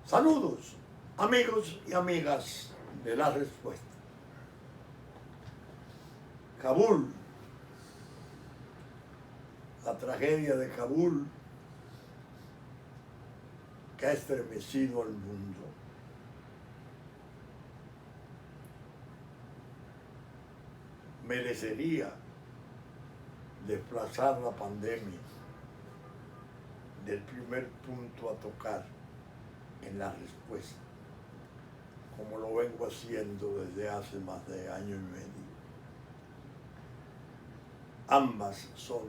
Saludos, amigos y amigas de La Respuesta. Kabul, la tragedia de Kabul que ha estremecido al mundo. Merecería desplazar la pandemia del primer punto a tocar en La Respuesta, como lo vengo haciendo desde hace más de año y medio. Ambas son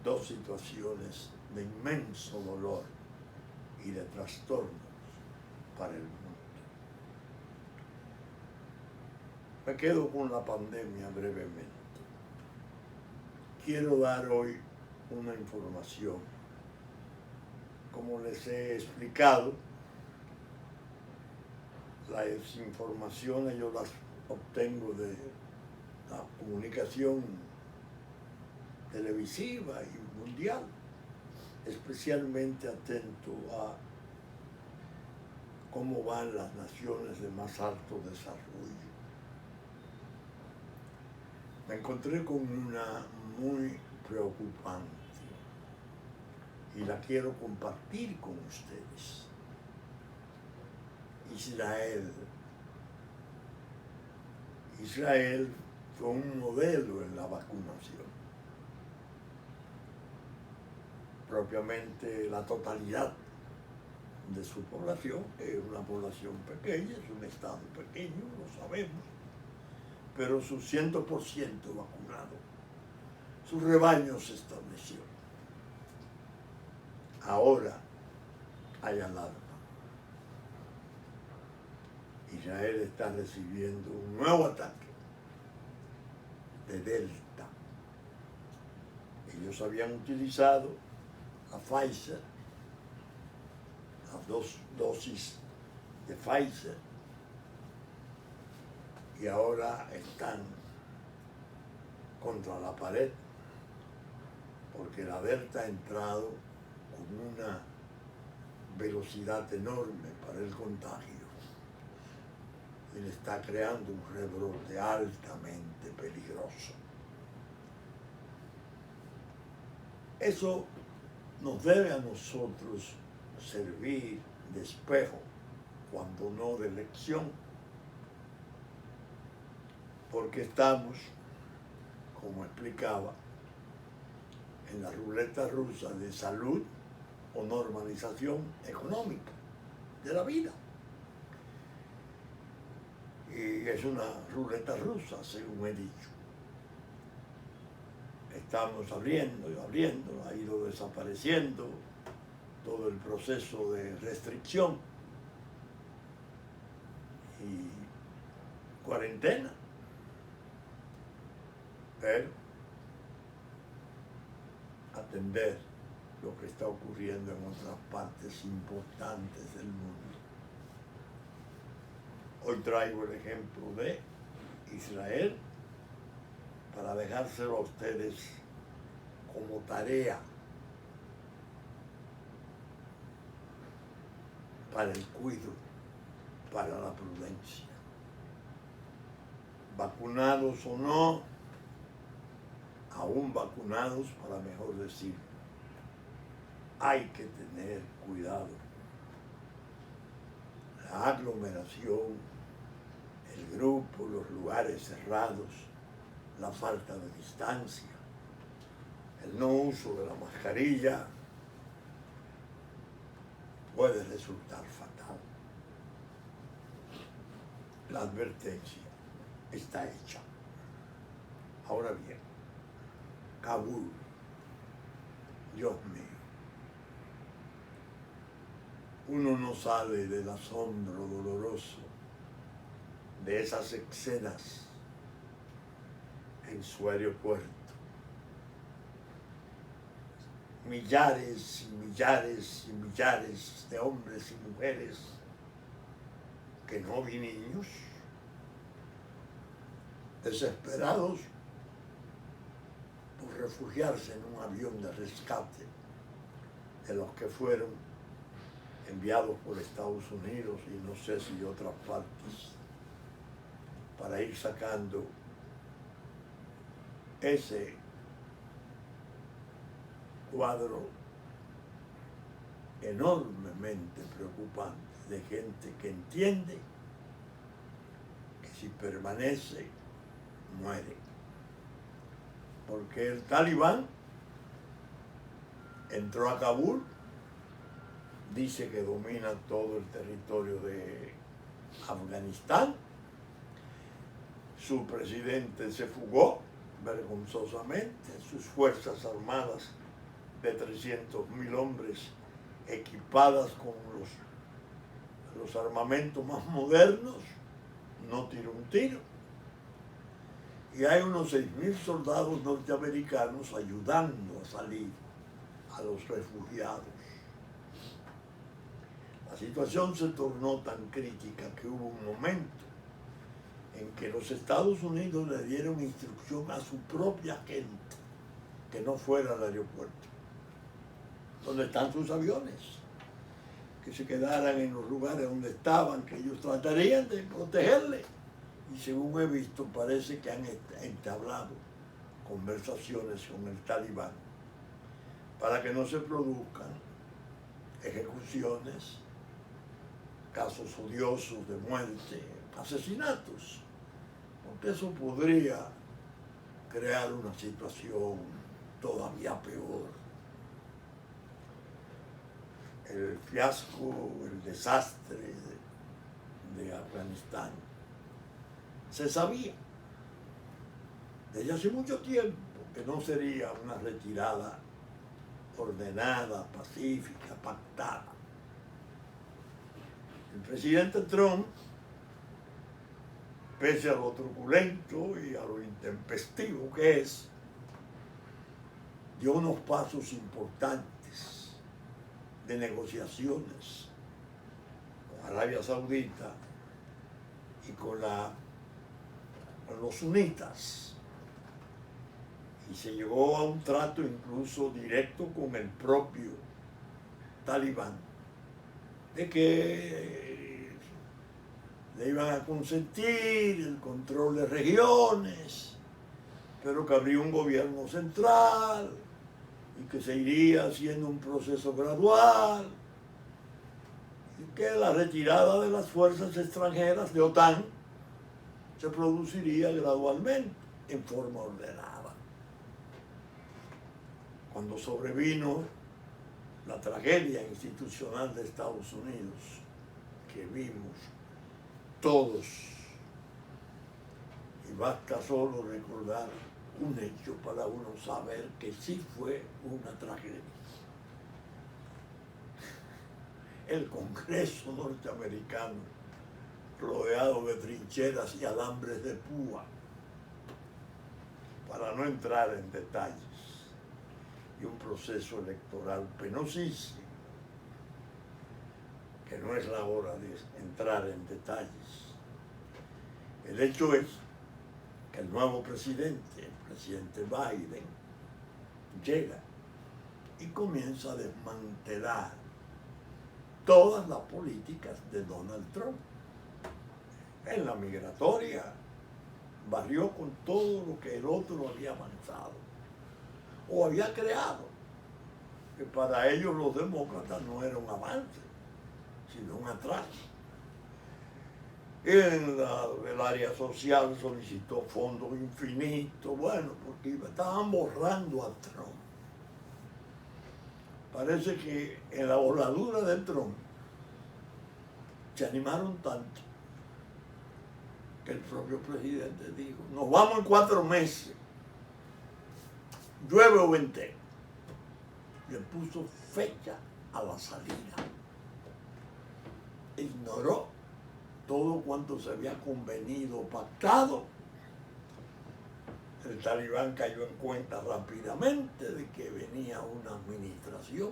dos situaciones de inmenso dolor y de trastornos para el mundo. Me quedo con la pandemia brevemente. Quiero dar hoy una información. Como les he explicado, las informaciones yo las obtengo de la comunicación televisiva y mundial, especialmente atento a cómo van las naciones de más alto desarrollo. Me encontré con una muy preocupante y la quiero compartir con ustedes. Israel fue un modelo en la vacunación. Propiamente la totalidad de su población, es una población pequeña, es un estado pequeño, lo sabemos, pero su 100% vacunado, su rebaño se estableció. Ahora hay alarma. Israel está recibiendo un nuevo ataque de Delta. Ellos habían utilizado a Pfizer, las 2 dosis de Pfizer, y ahora están contra la pared porque la Delta ha entrado con una velocidad enorme para el contagio y le está creando un rebrote altamente peligroso. Eso nos debe a nosotros servir de espejo, cuando no de lección, porque estamos, como explicaba, en la ruleta rusa de salud o normalización económica de la vida. Y es una ruleta rusa, según he dicho. Estamos abriendo y abriendo, ha ido desapareciendo todo el proceso de restricción y cuarentena. Pero atender lo que está ocurriendo en otras partes importantes del mundo. Hoy traigo el ejemplo de Israel para dejárselo a ustedes como tarea para el cuidado, para la prudencia. Vacunados o no, aún vacunados, para mejor decir, hay que tener cuidado. La aglomeración, el grupo, los lugares cerrados, la falta de distancia, el no uso de la mascarilla puede resultar fatal. La advertencia está hecha. Ahora bien, Kabul, Dios mío, uno no sale del asombro doloroso de esas escenas en su aeropuerto. Millares y millares y millares de hombres y mujeres, que no vi niños, desesperados por refugiarse en un avión de rescate de los que fueron enviados por Estados Unidos y no sé si otras partes, para ir sacando ese cuadro enormemente preocupante de gente que entiende que si permanece, muere. Porque el Talibán entró a Kabul, dice que domina todo el territorio de Afganistán, su presidente se fugó vergonzosamente, sus fuerzas armadas de 300.000 hombres equipadas con los armamentos más modernos, no tiró un tiro. Y hay unos 6.000 soldados norteamericanos ayudando a salir a los refugiados. La situación se tornó tan crítica que hubo un momento en que los Estados Unidos le dieron instrucción a su propia gente que no fuera al aeropuerto, donde están sus aviones, que se quedaran en los lugares donde estaban, que ellos tratarían de protegerle. Y según he visto, parece que han entablado conversaciones con el Talibán para que no se produzcan ejecuciones, casos odiosos de muerte, asesinatos, porque eso podría crear una situación todavía peor. El fiasco, el desastre de Afganistán se sabía desde hace mucho tiempo que no sería una retirada ordenada, pacífica, pactada. El presidente Trump, pese a lo truculento y a lo intempestivo que es, dio unos pasos importantes de negociaciones con Arabia Saudita y con los sunitas, y se llegó a un trato incluso directo con el propio Talibán de que le iban a consentir el control de regiones, pero que habría un gobierno central y que se iría haciendo un proceso gradual y que la retirada de las fuerzas extranjeras de OTAN se produciría gradualmente, en forma ordenada. Cuando sobrevino la tragedia institucional de Estados Unidos, que vimos todos, y basta solo recordar un hecho para uno saber que sí fue una tragedia. El Congreso norteamericano rodeado de trincheras y alambres de púa, para no entrar en detalles, y un proceso electoral penosísimo, que no es la hora de entrar en detalles. El hecho es que el nuevo presidente, el presidente Biden, llega y comienza a desmantelar todas las políticas de Donald Trump. En la migratoria barrió con todo lo que el otro había avanzado o había creado, que para ellos los demócratas no era un avance, sino un atraso. En el área social solicitó fondos infinitos, bueno, porque estaban borrando a Trump. Parece que en la voladura de Trump se animaron tanto que el propio presidente dijo: nos vamos en 4 meses, llueve o ventee. Le puso fecha a la salida. Ignoró todo cuanto se había convenido, pactado. El Talibán cayó en cuenta rápidamente de que venía una administración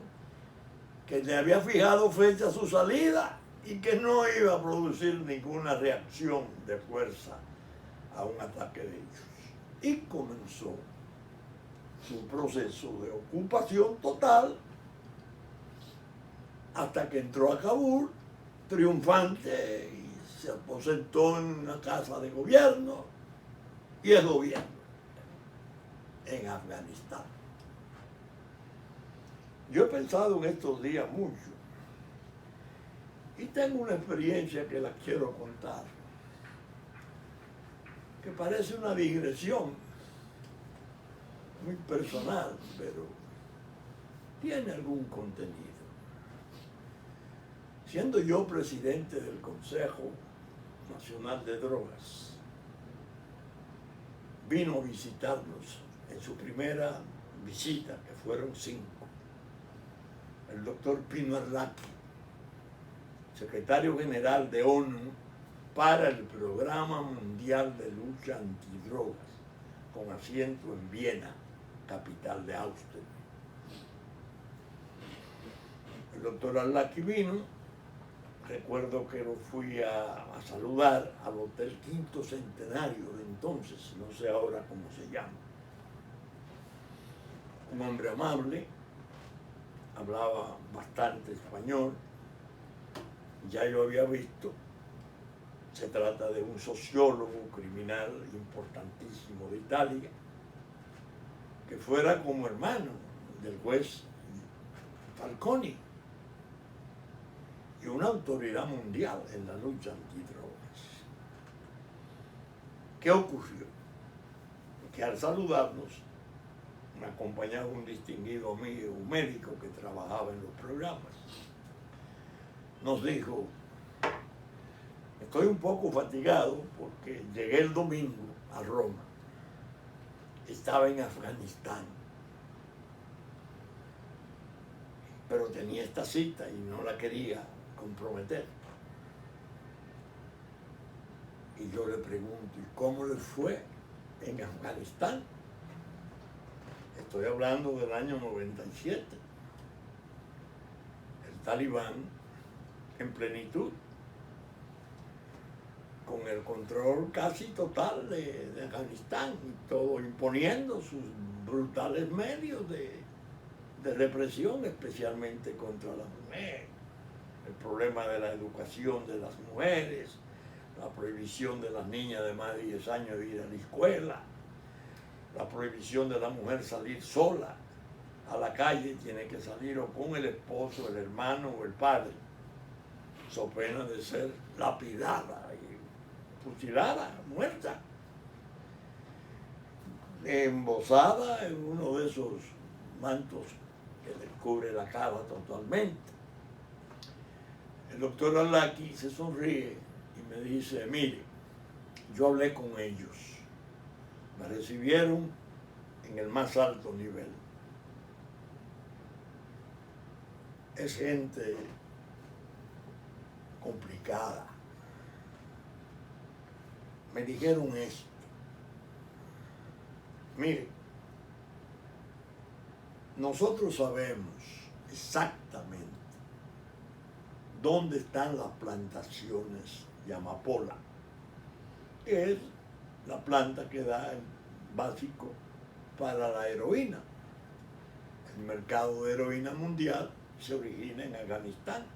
que le había fijado fecha a su salida y que no iba a producir ninguna reacción de fuerza a un ataque de ellos. Y comenzó su proceso de ocupación total hasta que entró a Kabul triunfante y se aposentó en una casa de gobierno y es gobierno en Afganistán. Yo he pensado en estos días mucho y tengo una experiencia que la quiero contar, que parece una digresión muy personal, pero tiene algún contenido. Siendo yo presidente del Consejo Nacional de Drogas, vino a visitarnos en su primera visita, que fueron 5, el doctor Pino Arlaqui, secretario general de ONU para el Programa Mundial de Lucha Antidrogas, con asiento en Viena, capital de Austria. El doctor Arlaqui vino. Recuerdo que lo fui a saludar al Hotel Quinto Centenario de entonces, no sé ahora cómo se llama. Un hombre amable, hablaba bastante español, ya yo había visto, se trata de un sociólogo criminal importantísimo de Italia, que fuera como hermano del juez Falconi, y una autoridad mundial en la lucha antidrogas. ¿Qué ocurrió? Que al saludarnos, me acompañaba un distinguido amigo, un médico que trabajaba en los programas, nos dijo: estoy un poco fatigado porque llegué el domingo a Roma, estaba en Afganistán, pero tenía esta cita y no la quería comprometer. Y yo le pregunto: ¿y cómo le fue en Afganistán? Estoy hablando del año 97. El Talibán en plenitud, con el control casi total de Afganistán, y todo imponiendo sus brutales medios de represión, especialmente contra la mujer. El problema de la educación de las mujeres, la prohibición de las niñas de más de 10 años de ir a la escuela, la prohibición de la mujer salir sola a la calle, tiene que salir o con el esposo, el hermano o el padre, so pena de ser lapidada y fusilada, muerta, embosada en uno de esos mantos que le cubre la cara totalmente. El doctor Arlaqui se sonríe y me dice: mire, yo hablé con ellos, me recibieron en el más alto nivel. Es gente complicada. Me dijeron esto: mire, nosotros sabemos exactamente dónde están las plantaciones de amapola, que es la planta que da el básico para la heroína. El mercado de heroína mundial se origina en Afganistán,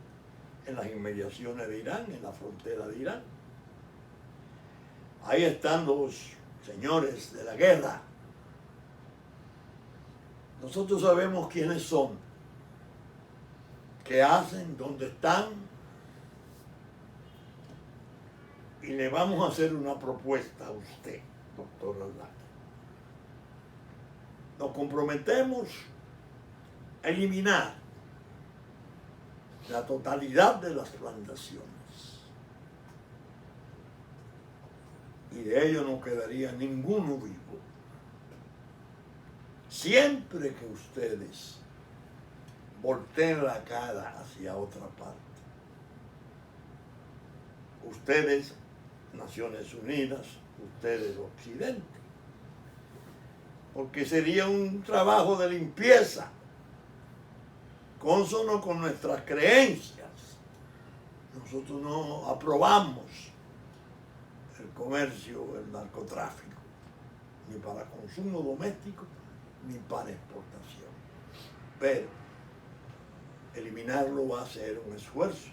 en las inmediaciones de Irán, en la frontera de Irán. Ahí están los señores de la guerra. Nosotros sabemos quiénes son, qué hacen, dónde están, y le vamos a hacer una propuesta a usted, doctor Arlaqui. Nos comprometemos a eliminar la totalidad de las plantaciones, y de ello no quedaría ninguno vivo, siempre que ustedes volteen la cara hacia otra parte. Ustedes, Naciones Unidas, ustedes, Occidente, porque sería un trabajo de limpieza consono con nuestras creencias. Nosotros no aprobamos el comercio, el narcotráfico, ni para consumo doméstico, ni para exportación. Pero eliminarlo va a ser un esfuerzo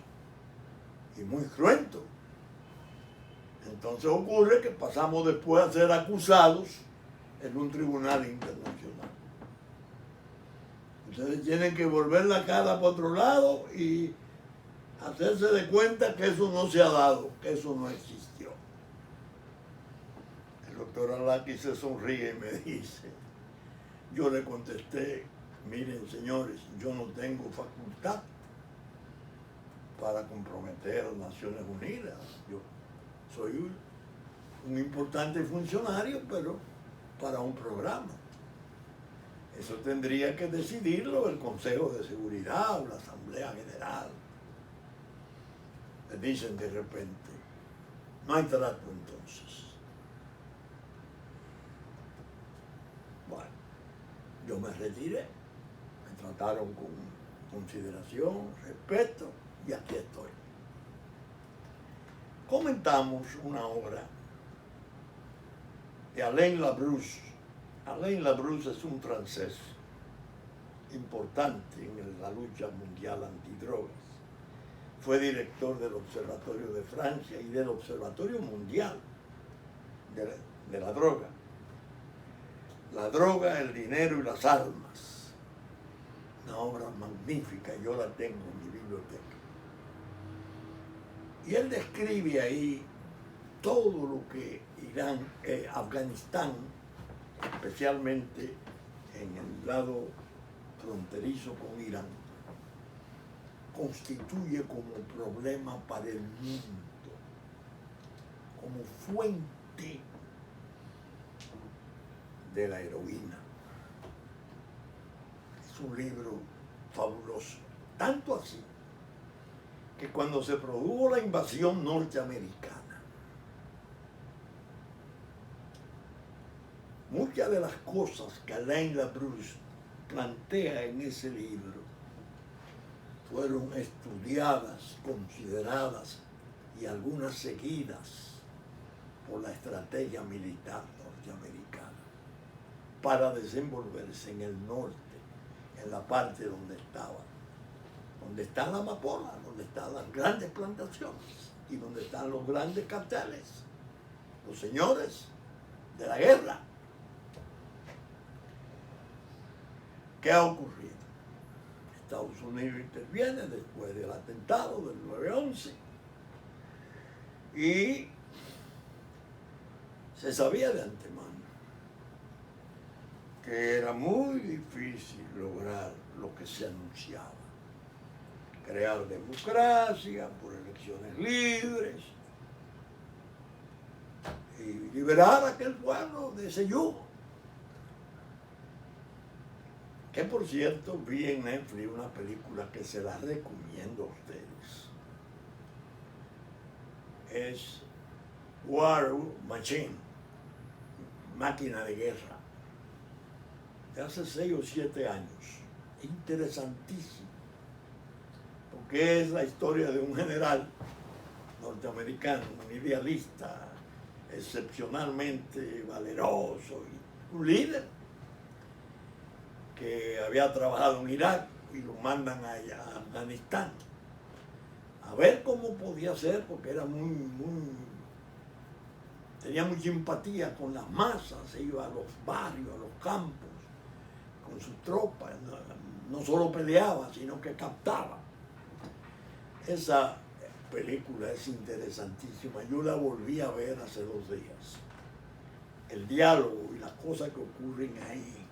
y muy cruento. Entonces ocurre que pasamos después a ser acusados en un tribunal internacional. Ustedes tienen que volver la cara para otro lado y hacerse de cuenta que eso no se ha dado, que eso no existió. El doctor Arlaki se sonríe y me dice, yo le contesté, miren señores, yo no tengo facultad para comprometer a las Naciones Unidas. Yo soy un importante funcionario, pero para un programa. Eso tendría que decidirlo el Consejo de Seguridad o la Asamblea General. Le dicen de repente, no hay trato entonces. Bueno, yo me retiré, me trataron con consideración, respeto, y aquí estoy. Comentamos una obra de Alain Labrousse. Alain Labrousse es un francés importante en la lucha mundial antidrogas. Fue director del Observatorio de Francia y del Observatorio Mundial de la Droga. La droga, el dinero y las armas. Una obra magnífica, yo la tengo en mi biblioteca. Y él describe ahí todo lo que Irán, Afganistán, especialmente en el lado fronterizo con Irán, constituye como problema para el mundo, como fuente de la heroína. Es un libro fabuloso, tanto así que cuando se produjo la invasión norteamericana, muchas de las cosas que Alain Labrousse plantea en ese libro fueron estudiadas, consideradas y algunas seguidas por la estrategia militar norteamericana para desenvolverse en el norte, en la parte donde está la amapola, donde están las grandes plantaciones y donde están los grandes carteles, los señores de la guerra. ¿Qué ha ocurrido? Estados Unidos interviene después del atentado del 9/11 y se sabía de antemano que era muy difícil lograr lo que se anunciaba. Crear democracia por elecciones libres y liberar a aquel pueblo de ese yugo. Que por cierto, vi en Netflix una película que se la recomiendo a ustedes. Es War Machine, máquina de guerra, de hace 6 o 7 años. Interesantísimo, porque es la historia de un general norteamericano, un idealista, excepcionalmente valeroso y un líder que había trabajado en Irak y lo mandan allá a Afganistán a ver cómo podía ser, porque era tenía mucha empatía con las masas, se iba a los barrios, a los campos, con sus tropas, no solo peleaba, sino que captaba. Esa película es interesantísima, yo la volví a ver hace 2 días. El diálogo y las cosas que ocurren ahí,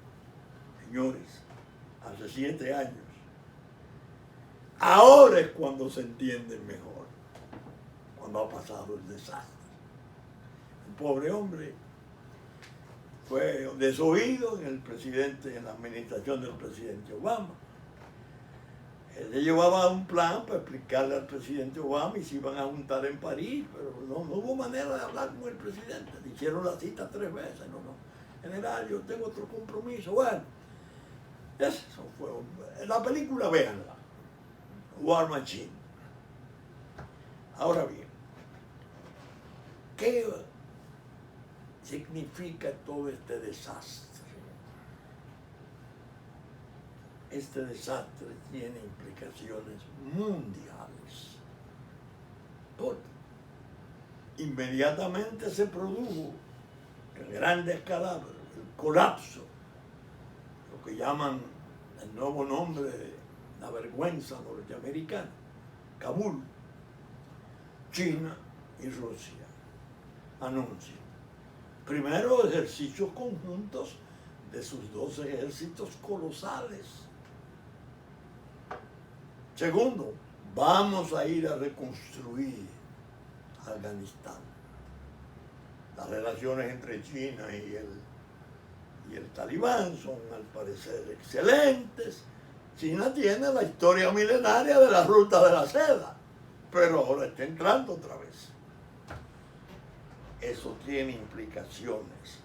señores, hace 7 años. Ahora es cuando se entienden mejor, cuando ha pasado el desastre. Un pobre hombre fue desoído en la administración del presidente Obama. Él le llevaba un plan para explicarle al presidente Obama y se iban a juntar en París, pero no hubo manera de hablar con el presidente. Le hicieron la cita 3 veces. No, general, yo tengo otro compromiso. Bueno, eso fue. La película, véanla. War Machine. Ahora bien, ¿qué significa todo este desastre? este desastre tiene implicaciones mundiales. Porque inmediatamente se produjo en grande escala el colapso, lo que llaman el nuevo nombre de la vergüenza norteamericana, Kabul. China y Rusia anuncian primero ejercicios conjuntos de sus dos ejércitos colosales. Segundo, vamos a ir a reconstruir Afganistán. Las relaciones entre China y el Talibán son al parecer excelentes. China tiene la historia milenaria de la ruta de la seda, pero ahora está entrando otra vez. Eso tiene implicaciones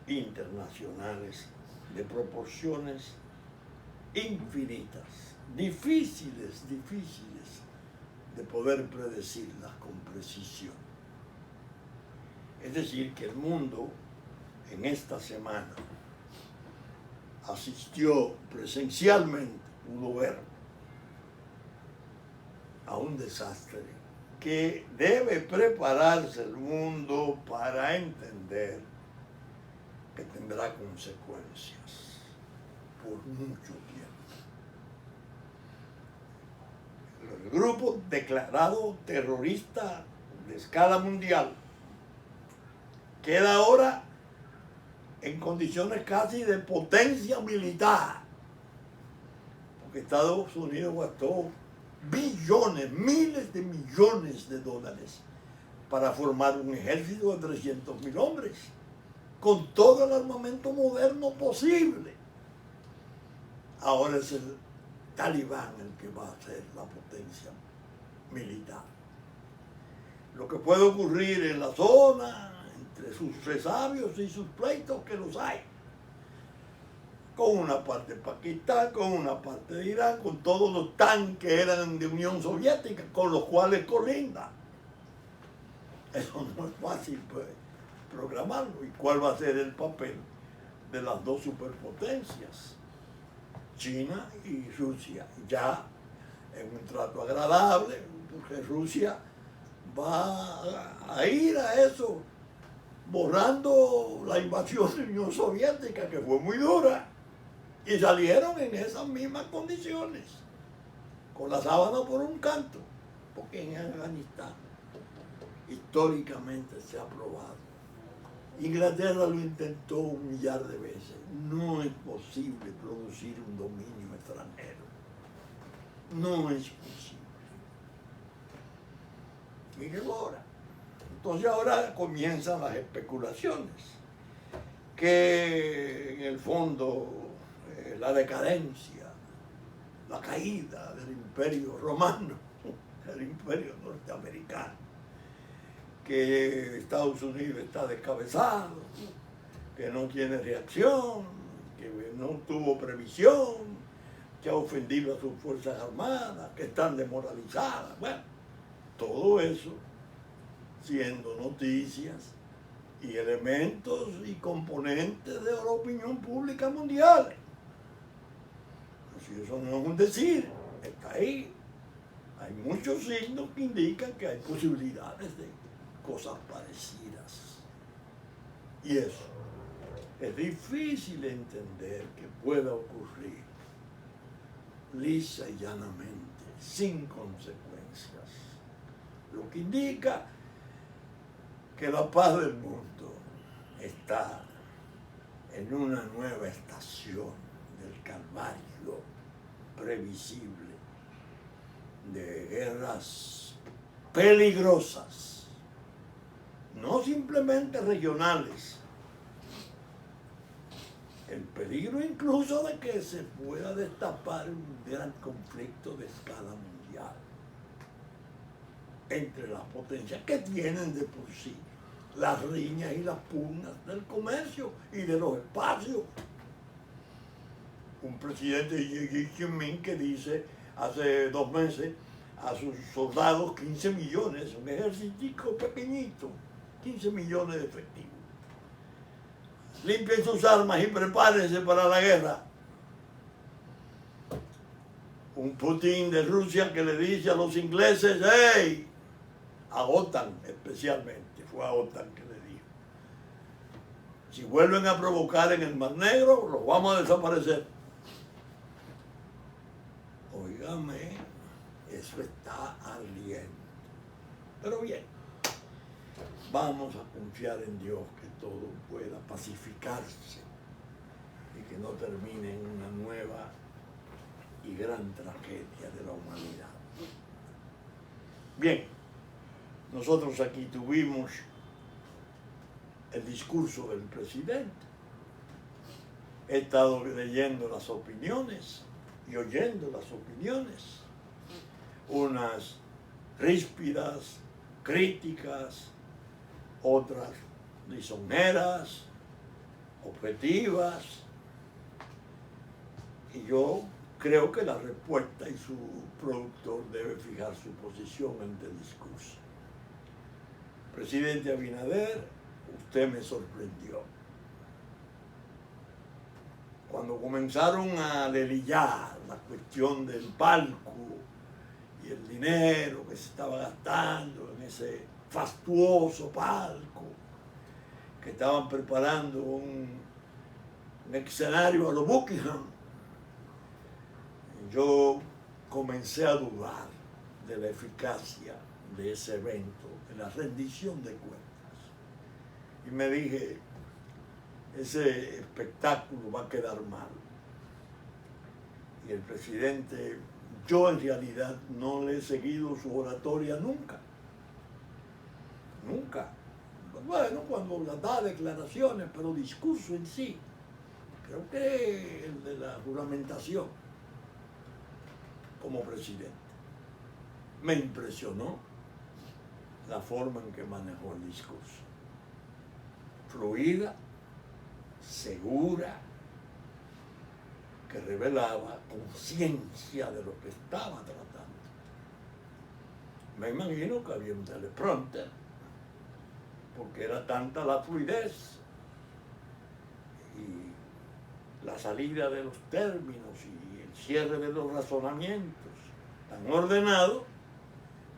internacionales de proporciones infinitas, difíciles de poder predecirlas con precisión. Es decir, que el mundo en esta semana asistió presencialmente, pudo ver, a un desastre que debe prepararse el mundo para entender que tendrá consecuencias por mucho tiempo. El grupo declarado terrorista de escala mundial queda ahora en condiciones casi de potencia militar, porque Estados Unidos gastó billones, miles de millones de dólares para formar un ejército de 300.000 hombres, con todo el armamento moderno posible. Ahora es el Talibán el que va a ser la potencia militar. Lo que puede ocurrir en la zona, entre sus resabios y sus pleitos, que los hay, con una parte de Pakistán, con una parte de Irán, con todos los tanques que eran de Unión Soviética, con los cuales colinda. Eso no es fácil, pues, programarlo. ¿Y cuál va a ser el papel de las dos superpotencias, China y Rusia? Ya en un trato agradable, porque Rusia va a ir a eso, borrando la invasión de Unión Soviética, que fue muy dura, y salieron en esas mismas condiciones, con la sábana por un canto, porque en Afganistán históricamente se ha probado. Inglaterra lo intentó 1.000.000 de veces. No es posible producir un dominio extranjero. No es posible. Y llegó ahora. Entonces ahora comienzan las especulaciones, que en el fondo la decadencia, la caída del imperio romano, el imperio norteamericano, que Estados Unidos está descabezado, que no tiene reacción, que no tuvo previsión, que ha ofendido a sus fuerzas armadas, que están desmoralizadas. Bueno, todo eso siendo noticias y elementos y componentes de la opinión pública mundial. Si eso no es un decir, está ahí. Hay muchos signos que indican que hay posibilidades de cosas parecidas. Y eso es difícil entender que pueda ocurrir lisa y llanamente, sin consecuencias. Lo que indica que la paz del mundo está en una nueva estación del calvario previsible de guerras peligrosas, no simplemente regionales, el peligro incluso de que se pueda destapar un gran conflicto de escala mundial entre las potencias que tienen de por sí las riñas y las pugnas del comercio y de los espacios. Un presidente Xi Jinping que dice hace 2 meses a sus soldados 15 millones, un ejército pequeñito, 15 millones de efectivos. Limpien sus armas y prepárense para la guerra. un Putin de Rusia que le dice a los ingleses, ¡hey! A OTAN especialmente, fue a OTAN que le dijo, si vuelven a provocar en el Mar Negro, los vamos a desaparecer. Óigame, eso está ardiendo. Pero bien, vamos a confiar en Dios que todo pueda pacificarse y que no termine en una nueva y gran tragedia de la humanidad. Bien, nosotros aquí tuvimos el discurso del presidente. He estado leyendo las opiniones y oyendo las opiniones, unas ríspidas, críticas, otras lisonjeras, objetivas, y yo creo que la respuesta y su productor debe fijar su posición ante el discurso. Presidente Abinader, usted me sorprendió. Cuando comenzaron a delillar la cuestión del palco y el dinero que se estaba gastando en ese fastuoso palco, que estaban preparando un escenario a lo Buckingham, yo comencé a dudar de la eficacia de ese evento, de la rendición de cuentas. Y me dije, ese espectáculo va a quedar mal. Y el presidente, yo en realidad no le he seguido su oratoria nunca. Nunca. Bueno, cuando da declaraciones, pero discurso en sí, creo que el de la juramentación como presidente. Me impresionó la forma en que manejó el discurso. Fluida, segura, que revelaba conciencia de lo que estaba tratando. Me imagino que había un teleprompter, porque era tanta la fluidez y la salida de los términos y el cierre de los razonamientos tan ordenado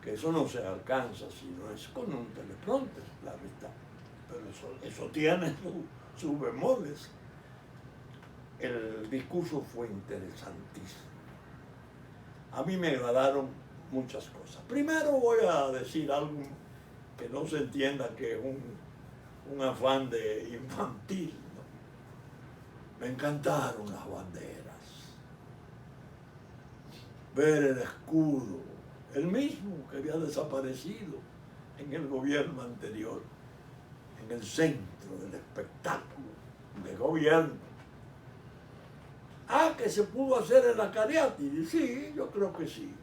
que eso no se alcanza si no es con un teleprompter, la verdad. Pero eso tiene sus bemoles. El discurso fue interesantísimo. A mí me agradaron muchas cosas. Primero voy a decir algo que no se entienda que es un afán de infantil, ¿no? Me encantaron las banderas. Ver el escudo, el mismo que había desaparecido en el gobierno anterior, en el centro del espectáculo de gobierno. Ah, que se pudo hacer en la Cariátide. Sí, yo creo que sí.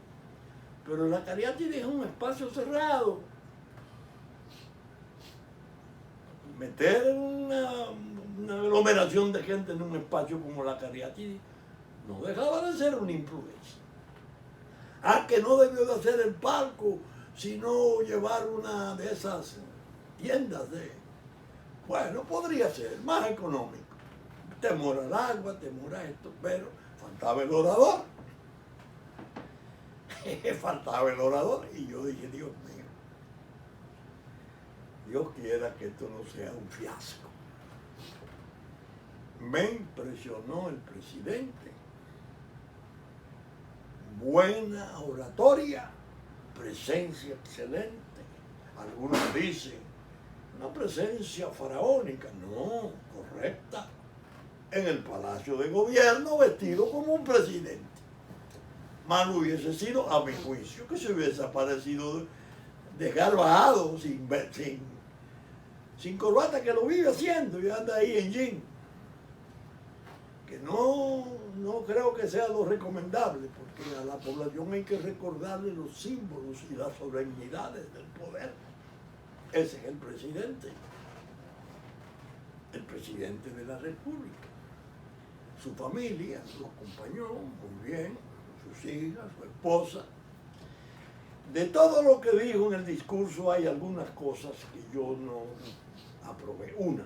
Pero la Cariátide es un espacio cerrado. Meter una aglomeración de gente en un espacio como la Cariátide no dejaba de ser una imprudencia. Ah, que no debió de hacer el palco, sino llevar una de esas tiendas de... Bueno, podría ser más económico. Temor al agua, temor a esto, pero faltaba el orador. Faltaba el orador y yo dije, Dios mío, Dios quiera que esto no sea un fiasco. Me impresionó el presidente. Buena oratoria, presencia excelente. Algunos dicen, una presencia faraónica, no, correcta. En el Palacio de Gobierno vestido como un presidente. Mal hubiese sido, a mi juicio, que se hubiese aparecido desgarbado, sin corbata, que lo vive haciendo y anda ahí en jean. Que no creo que sea lo recomendable, porque a la población hay que recordarle los símbolos y las solemnidades del poder. Ese es el presidente de la República. Su familia lo acompañó muy bien, sus hijas, su esposa. De todo lo que dijo en el discurso hay algunas cosas que yo no aprobé. Una,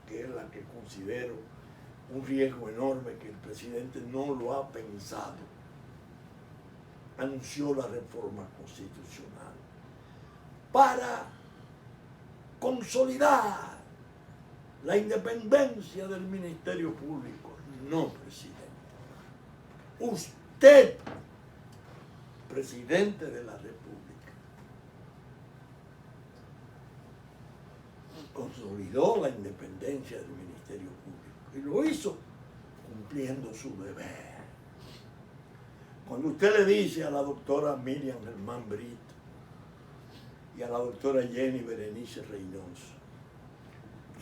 que es la que considero un riesgo enorme, que el presidente no lo ha pensado. anunció la reforma constitucional para consolidar la independencia del Ministerio Público. No, presidente. Usted, presidente de la República, consolidó la independencia del Ministerio Público y lo hizo cumpliendo su deber. Cuando usted le dice a la doctora Miriam Germán Brito y a la doctora Jenny Berenice Reynoso,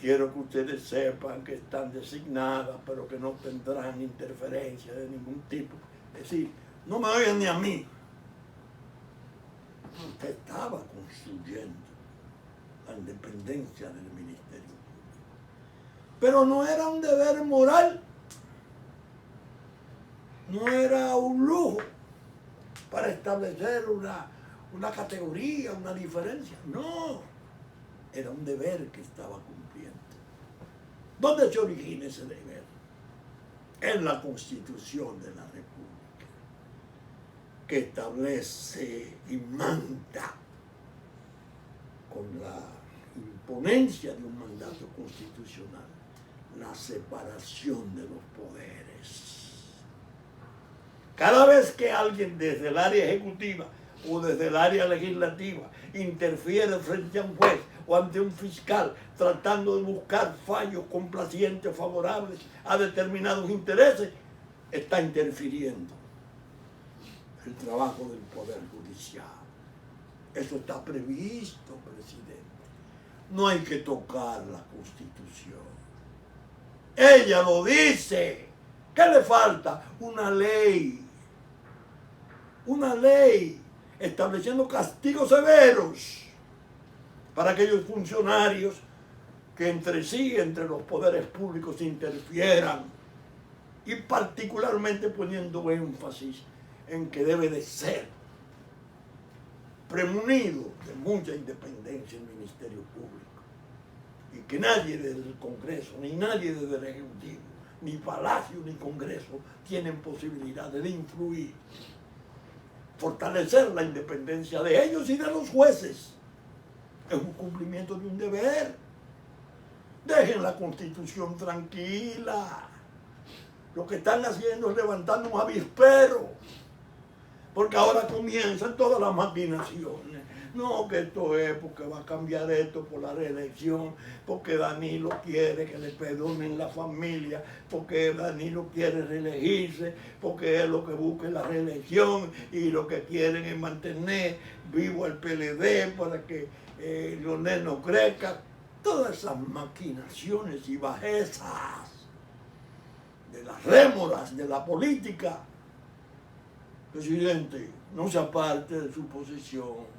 quiero que ustedes sepan que están designadas, pero que no tendrán interferencia de ningún tipo. Es decir, no me oigan ni a mí. Usted estaba construyendo la independencia del Ministerio Público. Pero no era un deber moral, no era un lujo para establecer una categoría, una diferencia. No, era un deber que estaba cumpliendo. ¿Dónde se origina ese deber? En la Constitución de la República, que establece y manda con la imponencia de un mandato constitucional la separación de los poderes. Cada vez que alguien desde el área ejecutiva o desde el área legislativa interfiere frente a un juez o ante un fiscal tratando de buscar fallos complacientes favorables a determinados intereses, está interfiriendo el trabajo del Poder Judicial. Eso está previsto, presidente. No hay que tocar la Constitución. Ella lo dice. ¿Qué le falta? Una ley estableciendo castigos severos para aquellos funcionarios que entre sí, entre los poderes públicos, interfieran, y particularmente poniendo énfasis en que debe de ser premunido de mucha independencia el Ministerio Público, y que nadie desde el Congreso, ni nadie desde el Ejecutivo, ni Palacio, ni Congreso tienen posibilidades de influir, fortalecer la independencia de ellos y de los jueces. Es un cumplimiento de un deber. Dejen la Constitución tranquila. Lo que están haciendo es levantando un avispero, porque ahora comienzan todas las maquinaciones. No, que esto es porque va a cambiar esto por la reelección, porque Danilo quiere que le perdonen la familia, porque Danilo quiere reelegirse, porque es lo que busca la reelección y lo que quieren es mantener vivo el PLD para que Leonel no crezca. Todas esas maquinaciones y bajezas de las rémoras de la política. Presidente, no se aparte de su posición.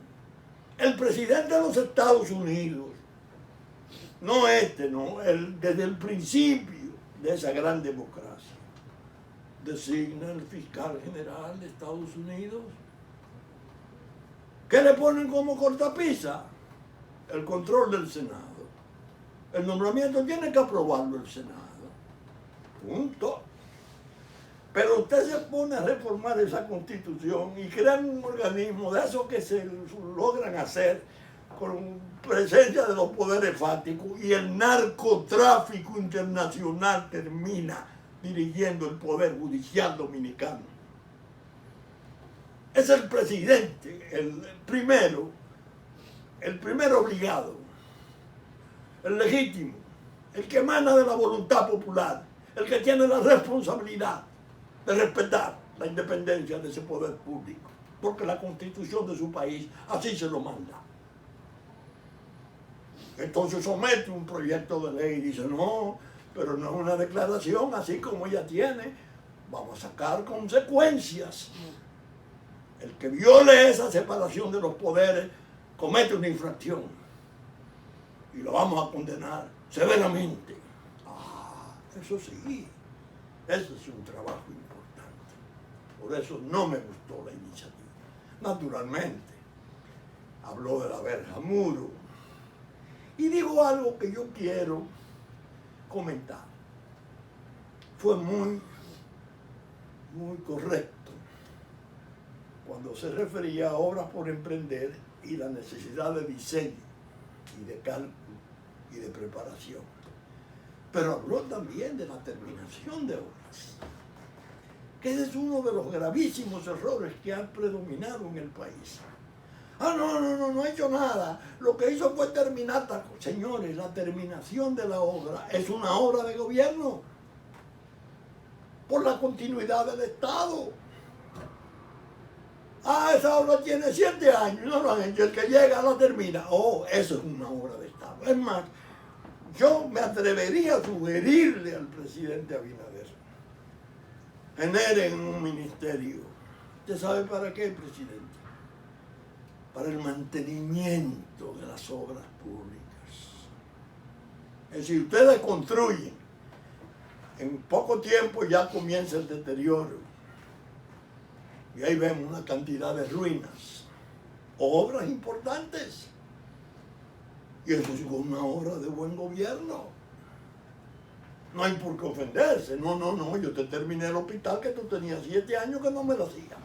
El presidente de los Estados Unidos, no desde el principio de esa gran democracia, designa el fiscal general de Estados Unidos. ¿Qué le ponen como cortapisa? El control del Senado. El nombramiento tiene que aprobarlo el Senado. Punto. Pero usted se pone a reformar esa Constitución y crean un organismo de esos que se logran hacer con presencia de los poderes fácticos, y el narcotráfico internacional termina dirigiendo el Poder Judicial dominicano. Es el presidente, el primero obligado, el legítimo, el que emana de la voluntad popular, el que tiene la responsabilidad de respetar la independencia de ese poder público, porque la Constitución de su país así se lo manda. Entonces somete un proyecto de ley y dice, no, pero no es una declaración así como ella tiene, vamos a sacar consecuencias. El que viole esa separación de los poderes comete una infracción y lo vamos a condenar severamente. Eso sí, ese es un trabajo importante. Por eso no me gustó la iniciativa. Naturalmente, habló de la verja muro. Y digo algo que yo quiero comentar. Fue muy correcto cuando se refería a obras por emprender y la necesidad de diseño y de cálculo y de preparación. Pero habló también de la terminación de obras, que ese es uno de los gravísimos errores que han predominado en el país. No ha hecho nada. Lo que hizo fue terminar. Señores, la terminación de la obra es una obra de gobierno por la continuidad del Estado. Esa obra tiene 7 años, no lo han hecho. El que llega la termina. Eso es una obra de Estado. Es más, yo me atrevería a sugerirle al presidente Abinader: generen un ministerio. ¿Usted sabe para qué, presidente? Para el mantenimiento de las obras públicas. Es decir, ustedes construyen, en poco tiempo ya comienza el deterioro. Y ahí vemos una cantidad de ruinas, obras importantes. Y eso es una obra de buen gobierno. No hay por qué ofenderse. No, yo te terminé el hospital que tú tenías 7 años que no me lo hacías.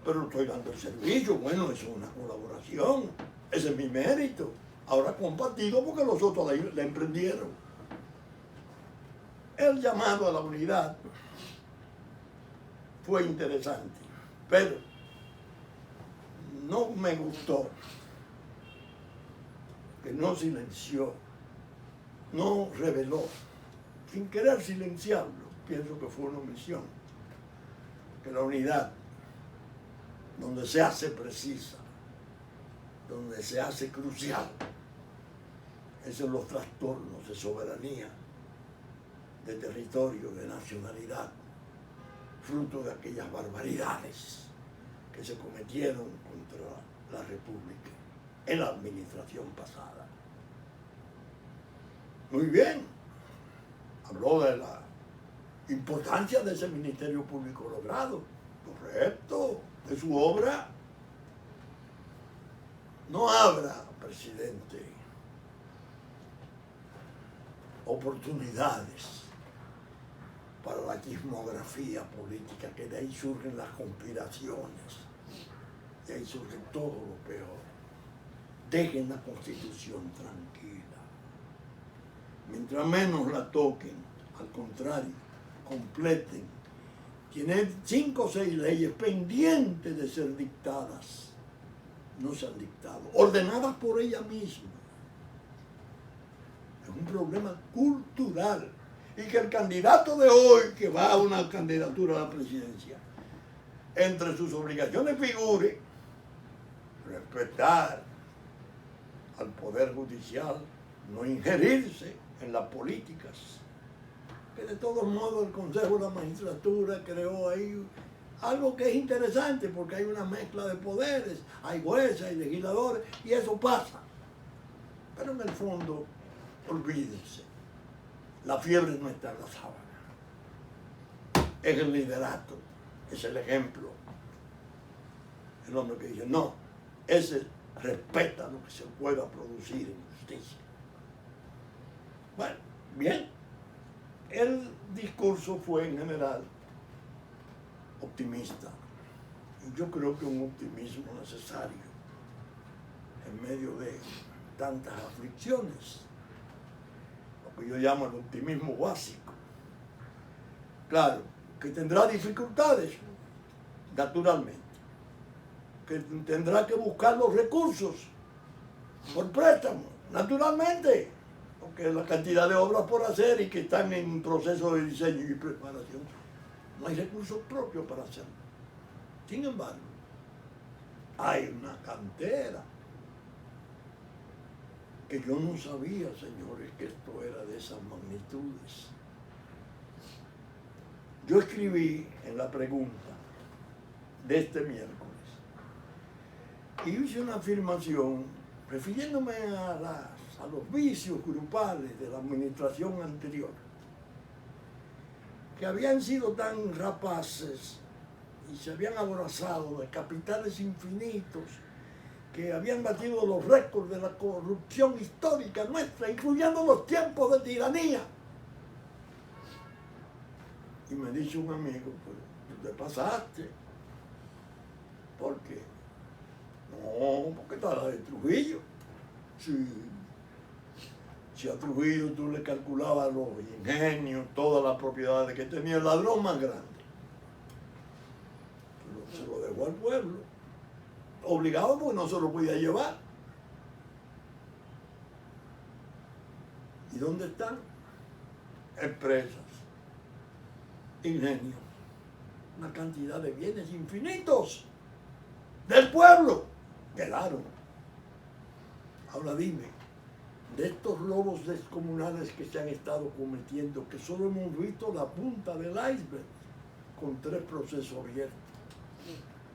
Pero estoy dando el servicio. Bueno, eso es una colaboración. Ese es mi mérito. Ahora compartido porque los otros le emprendieron. El llamado a la unidad fue interesante, pero no me gustó que no silenció, no reveló, sin querer silenciarlo. Pienso que fue una omisión, que la unidad, donde se hace precisa, donde se hace crucial, es en los trastornos de soberanía, de territorio, de nacionalidad, fruto de aquellas barbaridades que se cometieron contra la República en la administración pasada. Muy bien, habló de la importancia de ese Ministerio Público logrado, correcto, de su obra. No habrá, presidente, oportunidades para la chismografía política, que de ahí surgen las conspiraciones, de ahí surge todo lo peor. Dejen la Constitución tranquila. Mientras menos la toquen, al contrario, completen. Tiene 5 o 6 leyes pendientes de ser dictadas. No se han dictado, ordenadas por ella misma. Es un problema cultural. Y que el candidato de hoy, que va a una candidatura a la presidencia, entre sus obligaciones figure respetar al Poder Judicial, no ingerirse en las políticas. Que de todos modos el Consejo de la Magistratura creó ahí algo que es interesante, porque hay una mezcla de poderes, hay jueces, hay legisladores, y eso pasa. Pero en el fondo, olvídense, la fiebre no está en la sábana. Es el liderato, es el ejemplo. El hombre que dice, no, ese respeta lo que se pueda producir en justicia. Bueno, bien, el discurso fue en general optimista. Y yo creo que un optimismo necesario en medio de tantas aflicciones, lo que yo llamo el optimismo básico. Claro, que tendrá dificultades, naturalmente, que tendrá que buscar los recursos por préstamo, naturalmente, porque la cantidad de obras por hacer y que están en proceso de diseño y preparación, no hay recursos propios para hacerlo. Sin embargo, hay una cantera que yo no sabía, señores, que esto era de esas magnitudes. Yo escribí en la pregunta de este miércoles y hice una afirmación refiriéndome a los vicios grupales de la administración anterior, que habían sido tan rapaces y se habían abrazado de capitales infinitos, que habían batido los récords de la corrupción histórica nuestra, incluyendo los tiempos de tiranía. Y me dice un amigo, pues tú te pasaste. porque está la de Trujillo. Si a Trujillo tú le calculabas los ingenios, todas las propiedades que tenía el ladrón más grande, se lo dejó al pueblo. Obligado porque no se lo podía llevar. ¿Y dónde están? Empresas, ingenios, una cantidad de bienes infinitos del pueblo. Quedaron. Ahora dime, de estos robos descomunales que se han estado cometiendo, que solo hemos visto la punta del iceberg, con 3 procesos abiertos.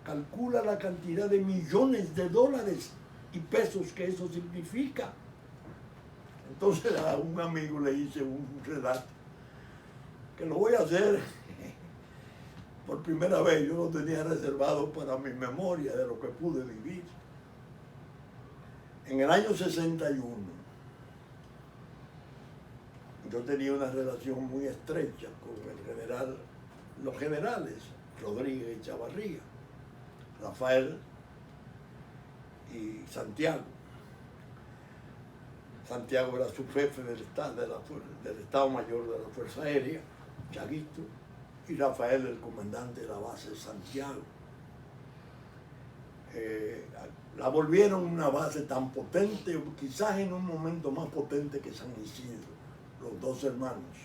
Calcula la cantidad de millones de dólares y pesos que eso significa. Entonces a un amigo le hice un relato, que lo voy a hacer por primera vez. Yo lo tenía reservado para mi memoria de lo que pude vivir. En el año 61, yo tenía una relación muy estrecha con los generales Rodríguez y Chavarría, Rafael y Santiago. Santiago era su jefe del Estado Mayor de la Fuerza Aérea, Chaguito, y Rafael el comandante de la base de Santiago. La volvieron una base tan potente, quizás en un momento más potente que San Isidro, los 2 hermanos.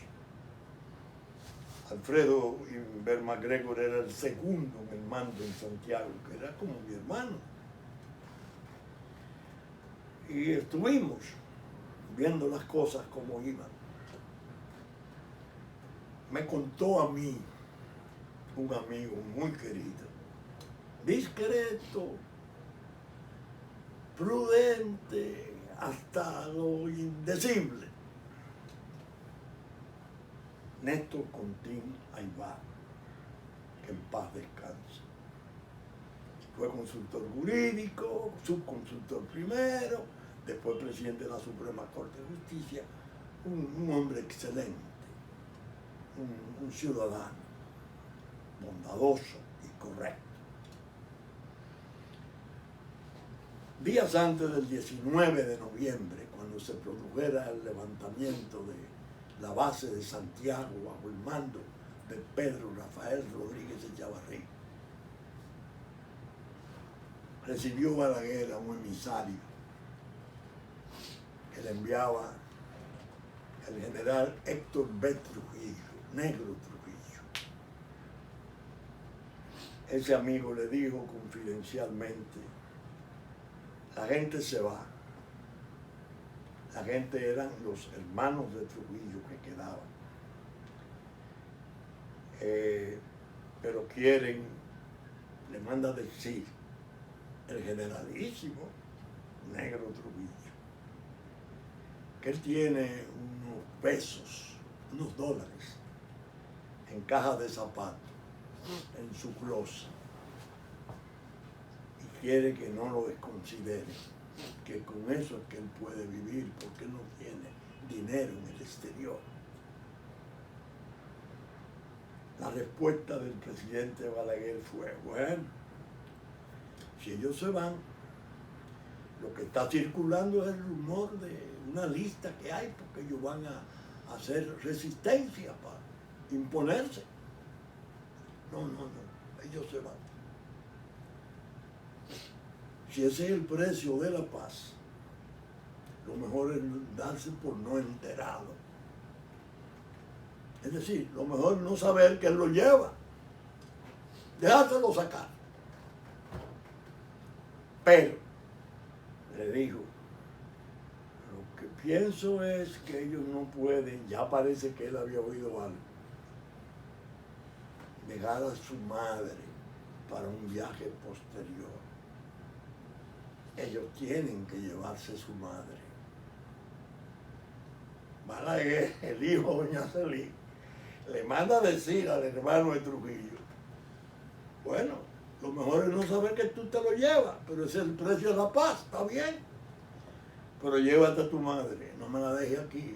Alfredo Inver MacGregor era el segundo en el mando en Santiago, que era como mi hermano. Y estuvimos viendo las cosas como iban. Me contó a mí un amigo muy querido, discreto, prudente, hasta lo indecible, Néstor Contín Aybar, que en paz descanse. Fue consultor jurídico, subconsultor primero, después presidente de la Suprema Corte de Justicia, un hombre excelente, un ciudadano bondadoso y correcto. Días antes del 19 de noviembre, cuando se produjera el levantamiento de la base de Santiago bajo el mando de Pedro Rafael Rodríguez Echavarría, recibió Balaguer a un emisario que le enviaba el general Héctor B. Trujillo, Negro Trujillo. Ese amigo le dijo confidencialmente: la gente se va. La gente eran los hermanos de Trujillo que quedaban. Pero quieren, le manda a decir el generalísimo Negro Trujillo, que él tiene unos pesos, unos dólares, en caja de zapatos, en su closet, y quiere que no lo desconsidere, que con eso es que él puede vivir, porque no tiene dinero en el exterior. La respuesta del presidente Balaguer fue: bueno, si ellos se van, lo que está circulando es el rumor de una lista que hay, porque ellos van a hacer resistencia para imponerse. No, ellos se van. Si ese es el precio de la paz, lo mejor es darse por no enterado. Es decir, lo mejor es no saber que él lo lleva. Déjatelo sacar. Pero, le dijo, lo que pienso es que ellos no pueden, ya parece que él había oído algo, dejar a su madre para un viaje posterior. Ellos tienen que llevarse a su madre. Balaguer, el hijo de doña Celí, le manda a decir al hermano de Trujillo: bueno, lo mejor es no saber que tú te lo llevas, pero ese es el precio de la paz, está bien. Pero llévate a tu madre, no me la dejes aquí.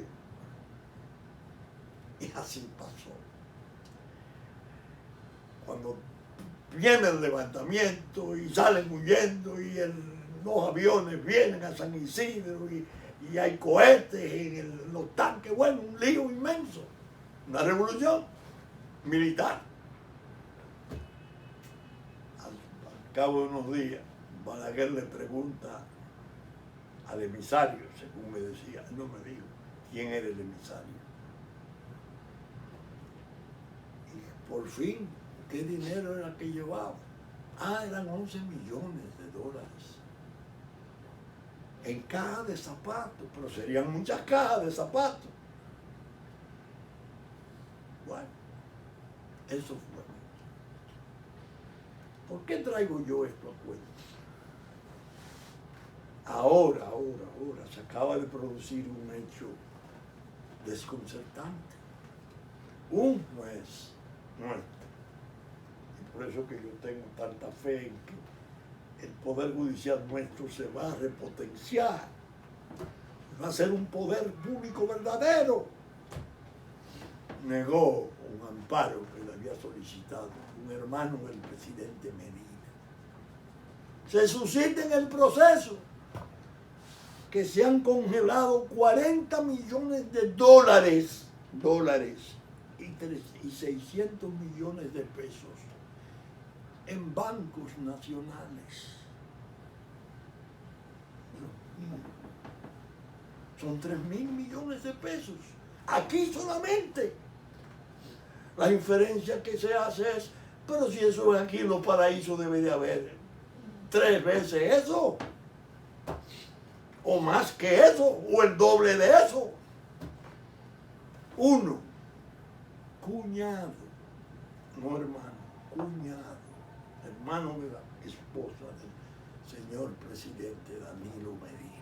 Y así pasó. Cuando viene el levantamiento y salen huyendo y el los aviones vienen a San Isidro y hay cohetes en los tanques. Bueno, un lío inmenso. Una revolución militar. Al cabo de unos días, Balaguer le pregunta al emisario, según me decía, no me dijo quién era el emisario. Y por fin, ¿qué dinero era que llevaba? Eran 11 millones de dólares. En cajas de zapatos, pero serían muchas cajas de zapatos. Bueno, eso fue. ¿Por qué traigo yo esto a cuenta? Ahora, se acaba de producir un hecho desconcertante. Un juez muerto. Y por eso que yo tengo tanta fe en que el Poder Judicial nuestro se va a repotenciar. Va a ser un poder público verdadero. Negó un amparo que le había solicitado un hermano del presidente Medina. Se suscita en el proceso que se han congelado 40 millones de dólares y 600 millones de pesos en bancos nacionales. Son 3.000 millones de pesos. Aquí solamente. La inferencia que se hace es, pero si eso es aquí en los paraísos, debe de haber 3 veces eso. O más que eso, o el doble de eso. Uno, cuñado, no hermano, cuñado, hermano de la esposa del señor presidente Danilo Medina.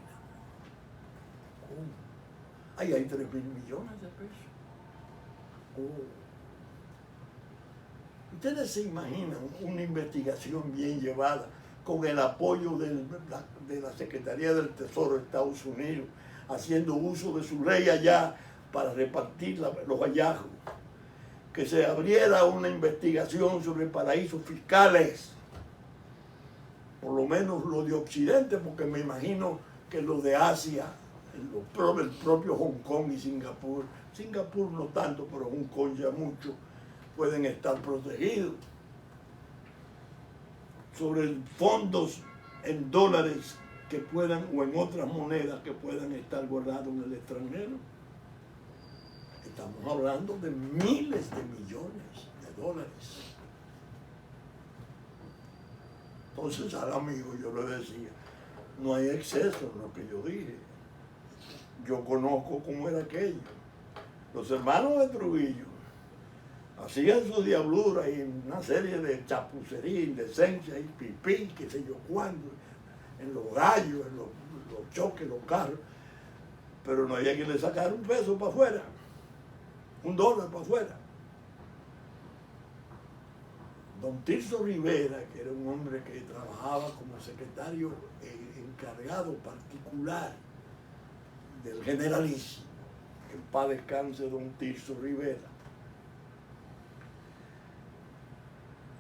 Ahí hay 3.000 millones de pesos. Ustedes se imaginan una investigación bien llevada con el apoyo de la Secretaría del Tesoro de Estados Unidos, haciendo uso de su ley allá para repartir los hallazgos, que se abriera una investigación sobre paraísos fiscales, por lo menos lo de Occidente, porque me imagino que lo de Asia, el propio Hong Kong y Singapur no tanto, pero Hong Kong ya mucho, pueden estar protegidos, sobre fondos en dólares que puedan, o en otras monedas que puedan estar guardados en el extranjero. Estamos hablando de miles de millones de dólares. Entonces al amigo yo le decía, no hay exceso en lo que yo dije. Yo conozco cómo era aquello. Los hermanos de Trujillo hacían su diablura y una serie de chapucería, indecencia y pipí, qué sé yo cuándo, en los gallos, en los choques, los carros, pero no había que le sacar un peso para afuera, $1 para afuera. Don Tirso Rivera, que era un hombre que trabajaba como secretario encargado particular del generalísimo, en paz descanse don Tirso Rivera.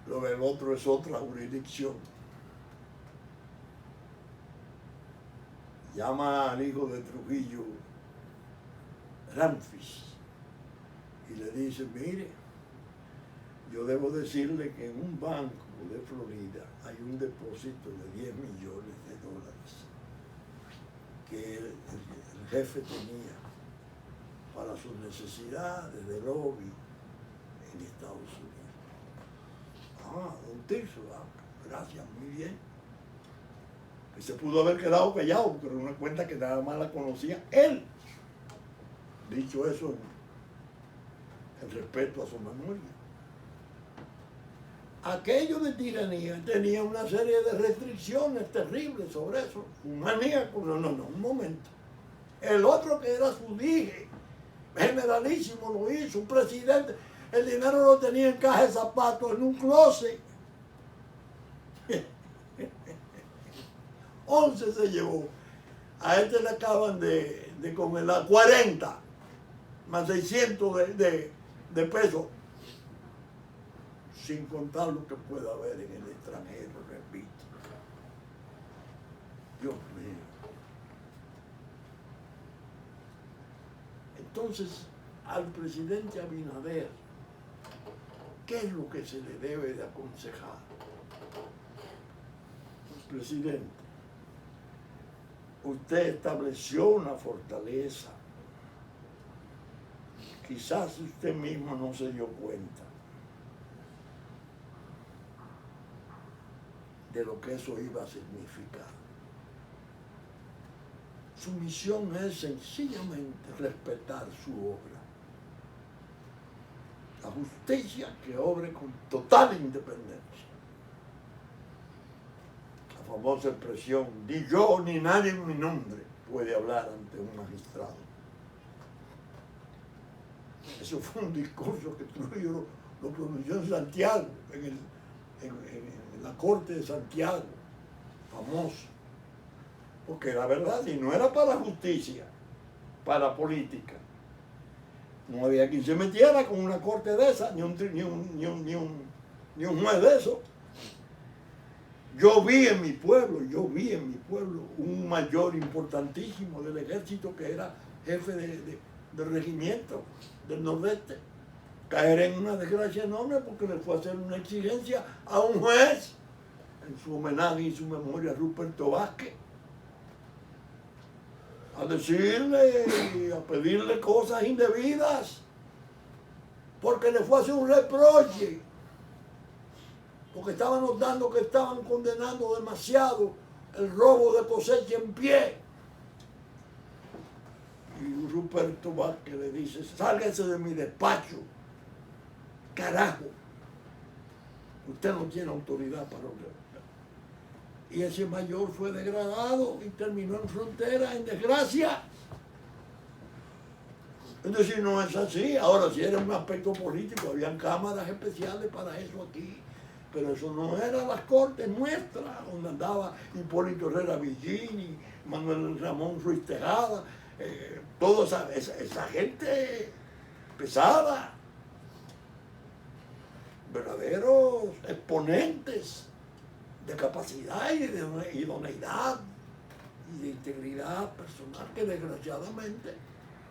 Lo del otro es otra jurisdicción. Llama al hijo de Trujillo, Ramfis, y le dice, mire, yo debo decirle que en un banco de Florida hay un depósito de 10 millones de dólares que el jefe tenía para sus necesidades de lobby en Estados Unidos. Don Tirso, gracias, muy bien. Y se pudo haber quedado callado, pero una cuenta que nada más la conocía él. Dicho eso, en respeto a su memoria. Aquello de tiranía tenía una serie de restricciones terribles sobre eso. Un maníaco, no, un momento. El otro que era su dije, generalísimo, lo hizo, un presidente. El dinero lo tenía en caja de zapatos, en un closet. 11 se llevó. A este le acaban de congelar 40, más 600 de pesos, sin contar lo que pueda haber en el extranjero, repito. Dios mío. Entonces, al presidente Abinader, ¿qué es lo que se le debe de aconsejar? Presidente, usted estableció una fortaleza. Quizás usted mismo no se dio cuenta de lo que eso iba a significar. Su misión es sencillamente respetar su obra. La justicia que obre con total independencia. La famosa expresión, ni yo ni nadie en mi nombre puede hablar ante un magistrado. Eso fue un discurso que Trujillo lo pronunció en Santiago, en la corte de Santiago, famoso. Porque la verdad, y no era para justicia, para política. No había quien se metiera con una corte de esa, ni un juez de eso. Yo vi en mi pueblo un mayor importantísimo del ejército que era jefe del regimiento del Nordeste, caer en una desgracia enorme porque le fue a hacer una exigencia a un juez en su homenaje y su memoria a Ruperto Vázquez, a decirle y a pedirle cosas indebidas porque le fue a hacer un reproche, porque estaban notando que estaban condenando demasiado el robo de cosecha en pie. Y Ruperto Vázquez le dice, sálgase de mi despacho, carajo, usted no tiene autoridad para ordenar. Y ese mayor fue degradado y terminó en frontera, en desgracia. Es decir, no es así. Ahora, si era un aspecto político, habían cámaras especiales para eso aquí. Pero eso no era las cortes nuestras, donde andaba Hipólito Herrera Villini, Manuel Ramón Ruiz Tejada, toda esa gente pesada, verdaderos exponentes de capacidad y de idoneidad y de integridad personal que desgraciadamente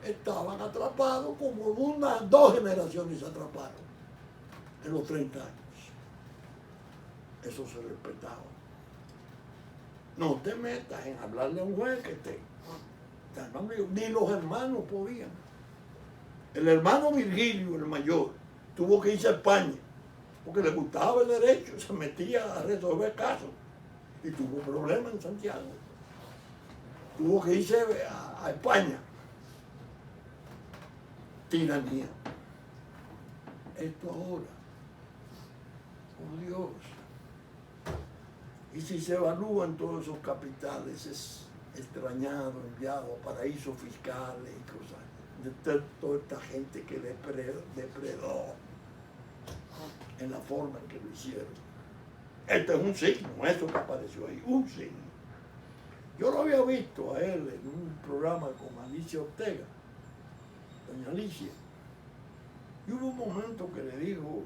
estaban atrapados como dos generaciones se atraparon en los 30 años. Eso se respetaba. No te metas en hablarle a un juez que ni los hermanos podían. El hermano Virgilio, el mayor, tuvo que irse a España porque le gustaba el derecho, se metía a resolver casos y tuvo problemas en Santiago. Tuvo que irse a España. Tiranía. Esto ahora, oh Dios. Y si se evalúan todos esos capitales, es extrañado, enviado a paraísos fiscales y cosas, de toda esta gente que depredó en la forma en que lo hicieron. Este es un signo, eso que apareció ahí, un signo. Yo lo había visto a él en un programa con Alicia Ortega, doña Alicia, y hubo un momento que le dijo,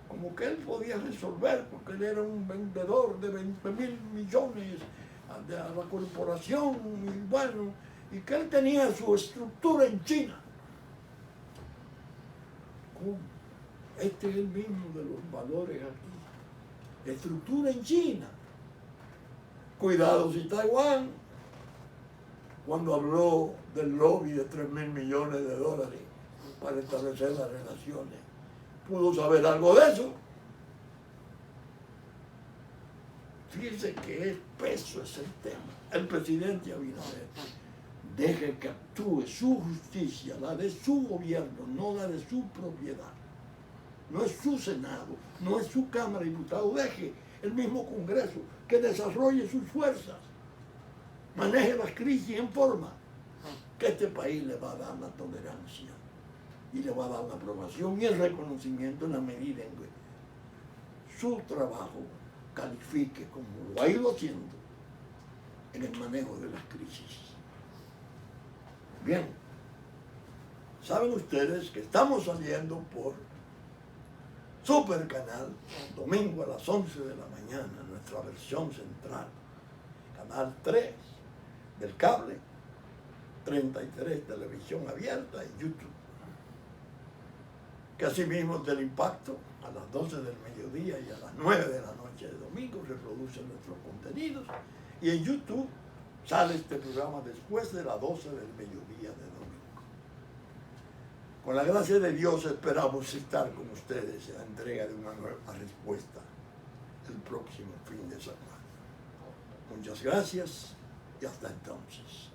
como que él podía resolver, porque él era un vendedor de 20.000 millones a la corporación, y bueno, y que él tenía su estructura en China. Este es el mismo de los valores aquí. Estructura en China. Cuidado si Taiwán, cuando habló del lobby de 3.000 millones de dólares para establecer las relaciones, pudo saber algo de eso. Fíjense que espeso es el tema. El presidente Abinader deje que actúe su justicia, la de su gobierno, no la de su propiedad. No es su Senado, no es su Cámara de Diputados. Deje el mismo Congreso que desarrolle sus fuerzas, maneje las crisis en forma que este país le va a dar la tolerancia y le va a dar la aprobación y el reconocimiento en la medida en que su trabajo califique como lo ha ido haciendo en el manejo de las crisis. Bien, saben ustedes que estamos saliendo por Supercanal, domingo a las 11 de la mañana, nuestra versión central. Canal 3 del cable, 33 televisión abierta y YouTube. Que asimismo del Impacto, a las 12 del mediodía y a las 9 de la noche de domingo reproducen nuestros contenidos. Y en YouTube sale este programa después de las 12 del mediodía de domingo. Con la gracia de Dios esperamos estar con ustedes en la entrega de una nueva respuesta el próximo fin de semana. Muchas gracias y hasta entonces.